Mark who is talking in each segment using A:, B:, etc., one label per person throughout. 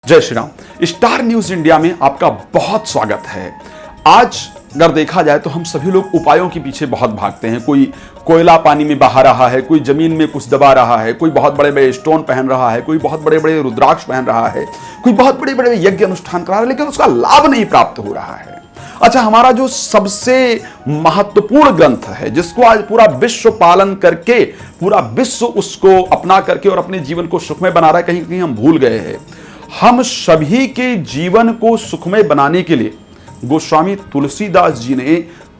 A: जय Shri Ram. Star news India में आपका बहुत स्वागत है। आज अगर देखा जाए तो हम सभी लोग उपायों के पीछे बहुत भागते हैं। कोई कोयला पानी में बहा रहा है, कोई जमीन में कुछ दबा रहा है, कोई बहुत बड़े बड़े स्टोन पहन रहा है, कोई बहुत बड़े बड़े रुद्राक्ष पहन रहा है, कोई बहुत बड़े बड़े यज्ञ अनुष्ठान करा रहा है, लेकिन उसका लाभ नहीं प्राप्त हो रहा है। अच्छा, हमारा जो सबसे महत्वपूर्ण ग्रंथ है, जिसको आज पूरा विश्व पालन करके, पूरा विश्व उसको अपना करके और अपने जीवन को सुखमय बना रहा है, कहीं कहीं हम भूल गए हैं। हम सभी के जीवन को सुखमय बनाने के लिए गोस्वामी तुलसीदास जी ने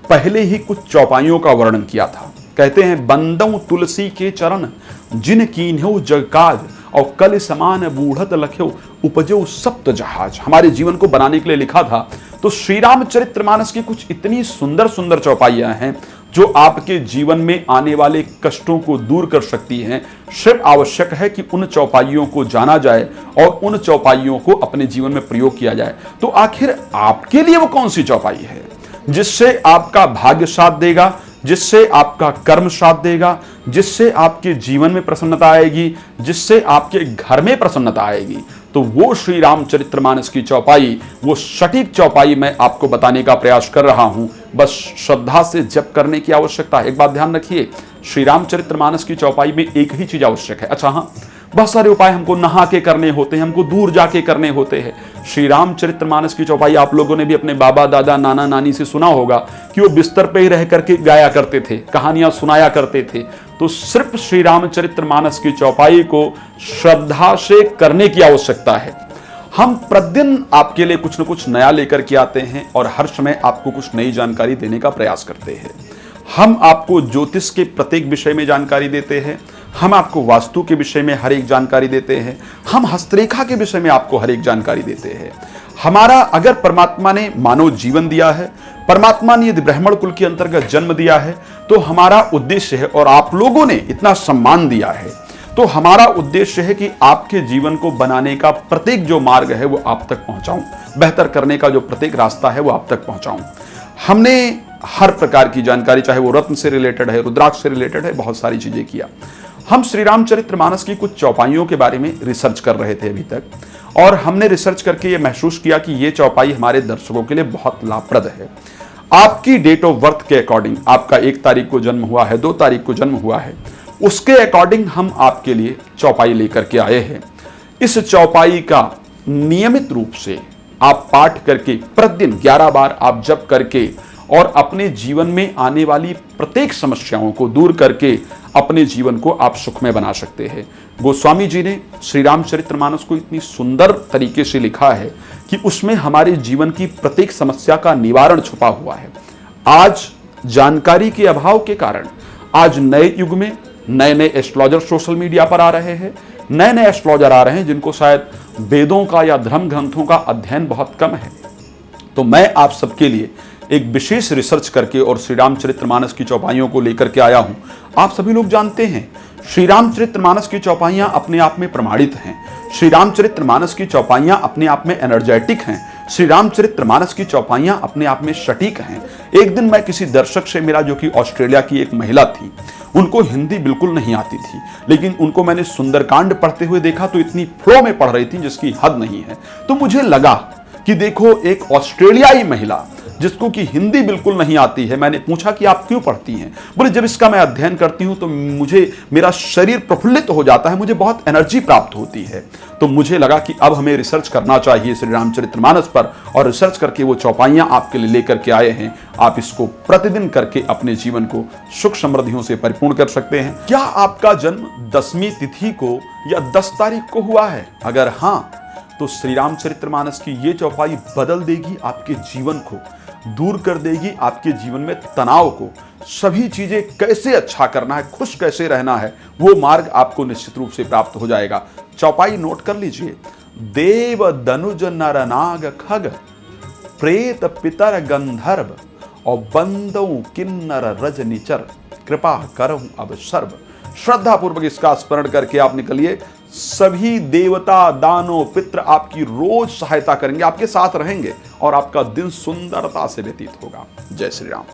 A: पहले ही कुछ चौपाइयों का वर्णन किया था। कहते हैं, बंदऊ तुलसी के चरण जिन कीन्ह्यो जग काज, और कल समान बूढ़त लख्यो उपजो सप्त जहाज। हमारे जीवन को बनाने के लिए लिखा था। तो श्री रामचरितमानस की कुछ इतनी सुंदर सुंदर चौपाइयां हैं जो आपके जीवन में आने वाले कष्टों को दूर कर सकती हैं। सिर्फ आवश्यक है कि उन चौपाइयों को जाना जाए और उन चौपाइयों को अपने जीवन में प्रयोग किया जाए। तो आखिर आपके लिए वो कौन सी चौपाई है जिससे आपका भाग्य साथ देगा, जिससे आपका कर्म साथ देगा, जिससे आपके जीवन में प्रसन्नता आएगी, जिससे आपके घर में प्रसन्नता आएगी? तो वो श्री रामचरितमानस की चौपाई, वो सटीक चौपाई मैं आपको बताने का प्रयास कर रहा हूं। बस श्रद्धा से जप करने की आवश्यकता है। एक बात ध्यान रखिए, श्री रामचरितमानस की चौपाई में एक ही चीज आवश्यक है। अच्छा हाँ, बहुत सारे उपाय हमको नहा के करने होते हैं, हमको दूर जाके करने होते हैं। श्री रामचरितमानस की चौपाई आप लोगों ने भी अपने बाबा दादा नाना नानी से सुना होगा कि वो बिस्तर पे ही रह करके गाया करते थे, कहानियां सुनाया करते थे। तो सिर्फ श्री रामचरितमानस की चौपाई को श्रद्धा से करने की आवश्यकता है। हम प्रतिदिन आपके लिए कुछ न कुछ नया लेकर के आते हैं और हर समय आपको कुछ नई जानकारी देने का प्रयास करते हैं। हम आपको ज्योतिष के प्रत्येक विषय में जानकारी देते हैं, हम आपको वास्तु के विषय में हर एक जानकारी देते हैं, हम हस्तरेखा के विषय में आपको हर एक जानकारी देते हैं। हमारा, अगर परमात्मा ने मानव जीवन दिया है, परमात्मा ने यदि ब्राह्मण कुल के अंतर्गत जन्म दिया है, तो हमारा उद्देश्य है, और आप लोगों ने इतना सम्मान दिया है, तो हमारा उद्देश्य है कि आपके जीवन को बनाने का प्रत्येक जो मार्ग है वो आप तक पहुंचाऊं, बेहतर करने का जो प्रत्येक रास्ता है वो आप तक पहुंचाऊं। हमने हर प्रकार की जानकारी, चाहे वो रत्न से रिलेटेड है, रुद्राक्ष से रिलेटेड है, बहुत सारी चीजें किया। हम श्री रामचरितमानस की कुछ चौपाइयों के बारे में रिसर्च कर रहे थे अभी तक, और हमने रिसर्च करके ये महसूस किया कि ये चौपाई हमारे दर्शकों के लिए बहुत लाभप्रद है। आपकी डेट ऑफ बर्थ के अकॉर्डिंग, आपका 1 तारीख को जन्म हुआ है, 2 तारीख को जन्म हुआ है, उसके अकॉर्डिंग हम आपके लिए चौपाई लेकर के आए हैं। इस चौपाई का नियमित रूप से आप पाठ करके प्रतिदिन 11 बार आप जप करके और अपने जीवन में आने वाली प्रत्येक समस्याओं को दूर करके अपने जीवन को आप सुखमय बना सकते हैं। गोस्वामी जी ने श्री रामचरितमानस को इतनी सुंदर तरीके से लिखा है कि उसमें हमारे जीवन की प्रत्येक समस्या का निवारण छुपा हुआ है। आज जानकारी के अभाव के कारण, आज नए युग में नए नए एस्ट्रोलॉजर सोशल मीडिया पर आ रहे हैं, नए नए एस्ट्रोलॉजर आ रहे हैं जिनको शायद वेदों का या धर्म ग्रंथों का अध्ययन बहुत कम है। तो मैं आप सबके लिए एक विशेष रिसर्च करके और श्री रामचरितमानस की चौपाइयों को लेकर के आया हूं। आप सभी लोग जानते हैं, श्री रामचरितमानस की चौपाइयां अपने आप में प्रमाणित हैं। श्री रामचरितमानस की चौपाइयां अपने आप में एनर्जेटिक हैं। श्री रामचरितमानस की चौपाइयां अपने आप में सटीक हैं। एक दिन मैं किसी दर्शक से मिला जो कि ऑस्ट्रेलिया की एक महिला थी। उनको हिंदी बिल्कुल नहीं आती थी, लेकिन उनको मैंने सुंदरकांड पढ़ते हुए देखा तो इतनी फ्लो में पढ़ रही थी जिसकी हद नहीं है। तो मुझे लगा कि देखो, एक ऑस्ट्रेलियाई महिला जिसको कि हिंदी बिल्कुल नहीं आती है, मैंने पूछा कि आप क्यों पढ़ती हैं? बोले, जब इसका मैं अध्ययन करती हूं तो मेरा शरीर प्रफुल्लित हो जाता है, मुझे बहुत एनर्जी प्राप्त होती है। तो मुझे लगा कि अब हमें रिसर्च करना चाहिए श्री रामचरितमानस पर, और रिसर्च करके वो चौपाइयां आपके लिए लेकर के आए हैं। आप इसको प्रतिदिन करके अपने जीवन को सुख समृद्धियों से परिपूर्ण कर सकते हैं। क्या आपका जन्म 10वीं तिथि को या 10 तारीख को हुआ है? अगर हाँ, तो श्री रामचरितमानस की ये चौपाई बदल देगी आपके जीवन को, दूर कर देगी आपके जीवन में तनाव को। सभी चीजें कैसे अच्छा करना है, खुश कैसे रहना है, वो मार्ग आपको निश्चित रूप से प्राप्त हो जाएगा। चौपाई नोट कर लीजिए। देव दनुज नर नाग खग प्रेत पितर गंधर्व, और बंदऊ किन्नर रजनिचर, कृपा करहूं अब सर्व। श्रद्धा पूर्वक इसका स्मरण करके आप निकलिए। सभी देवता दानव पितृ आपकी रोज सहायता करेंगे, आपके साथ रहेंगे और आपका दिन सुंदरता से व्यतीत होगा। जय श्री राम।